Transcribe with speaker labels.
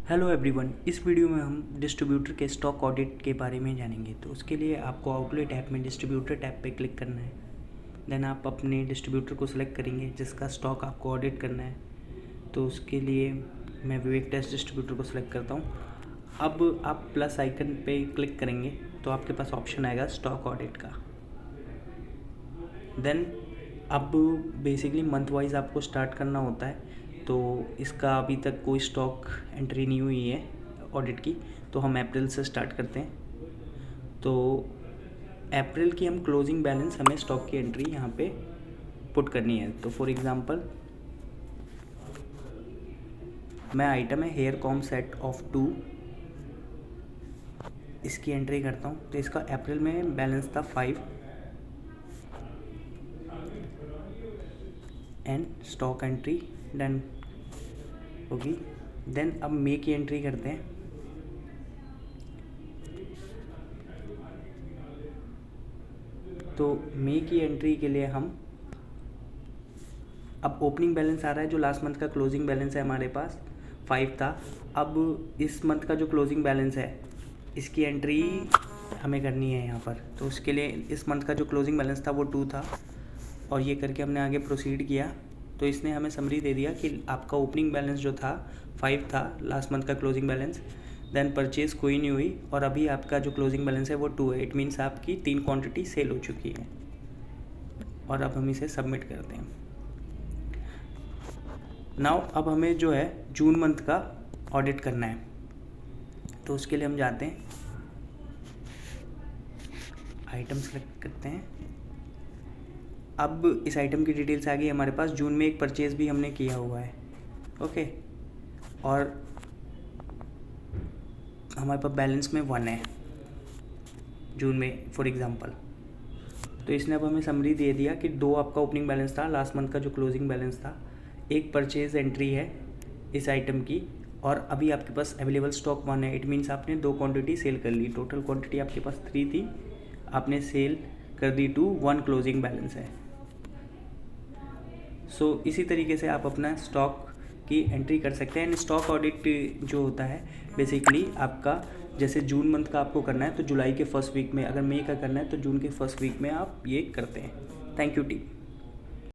Speaker 1: Hello everyone, इस video में हम डिस्ट्रीब्यूटर के स्टॉक ऑडिट के बारे में जानेंगे। तो उसके लिए आपको आउटलेट ऐप में डिस्ट्रीब्यूटर टैब पे क्लिक करना है। देन आप अपने डिस्ट्रीब्यूटर को सिलेक्ट करेंगे जिसका स्टॉक आपको ऑडिट करना है। तो उसके लिए मैं विवेक टेस्ट डिस्ट्रीब्यूटर को सिलेक्ट करता हूँ। अब आप प्लस आइकन पे क्लिक करेंगे तो आपके पास ऑप्शन आएगा स्टॉक ऑडिट का। देन अब बेसिकली मंथ वाइज आपको स्टार्ट करना होता है। तो इसका अभी तक कोई स्टॉक एंट्री नहीं हुई है ऑडिट की, तो हम अप्रैल से स्टार्ट करते हैं। तो अप्रैल की हम क्लोजिंग बैलेंस हमें स्टॉक की एंट्री यहाँ पे पुट करनी है। तो फॉर एग्जांपल मैं आइटम है हेयर कॉम सेट ऑफ 2, इसकी एंट्री करता हूँ। तो इसका अप्रैल में बैलेंस था 5 एंड स्टॉक एंट्री डन होगी। देन अब मे की एंट्री करते हैं। तो मे की एंट्री के लिए हम अब ओपनिंग बैलेंस आ रहा है, जो लास्ट मंथ का क्लोजिंग बैलेंस है हमारे पास 5 था। अब इस मंथ का जो क्लोजिंग बैलेंस है इसकी एंट्री हमें करनी है यहाँ पर। तो उसके लिए इस मंथ का जो क्लोजिंग बैलेंस था वो 2 था और ये करके हमने आगे प्रोसीड किया। तो इसने हमें समरी दे दिया कि आपका ओपनिंग बैलेंस जो था 5 था लास्ट मंथ का क्लोजिंग बैलेंस। देन परचेज कोई नहीं हुई और अभी आपका जो क्लोजिंग बैलेंस है वो 2 है। इट मीन्स आपकी 3 क्वांटिटी सेल हो चुकी है। और अब हम इसे सबमिट करते हैं। नाउ अब हमें जो है जून मंथ का ऑडिट करना है। तो उसके लिए हम जाते हैं, आइटम सेलेक्ट करते हैं। अब इस आइटम की डिटेल्स आ गई हमारे पास। जून में एक परचेज भी हमने किया हुआ है, ओके। और हमारे पास बैलेंस में 1 है जून में फॉर एग्जांपल। तो इसने अब हमें समरी दे दिया कि 2 आपका ओपनिंग बैलेंस था लास्ट मंथ का जो क्लोजिंग बैलेंस था, एक परचेज एंट्री है इस आइटम की, और अभी आपके पास अवेलेबल स्टॉक 1 है। इट मीन्स आपने 2 क्वांटिटी सेल कर ली। टोटल क्वांटिटी आपके पास 3 थी, आपने सेल कर दी टू 1 क्लोजिंग बैलेंस है। सो इसी तरीके से आप अपना स्टॉक की एंट्री कर सकते हैं। एंड स्टॉक ऑडिट जो होता है बेसिकली आपका, जैसे जून मंथ का आपको करना है तो जुलाई के फर्स्ट वीक में, अगर मई का करना है तो जून के फर्स्ट वीक में आप ये करते हैं। Thank you team.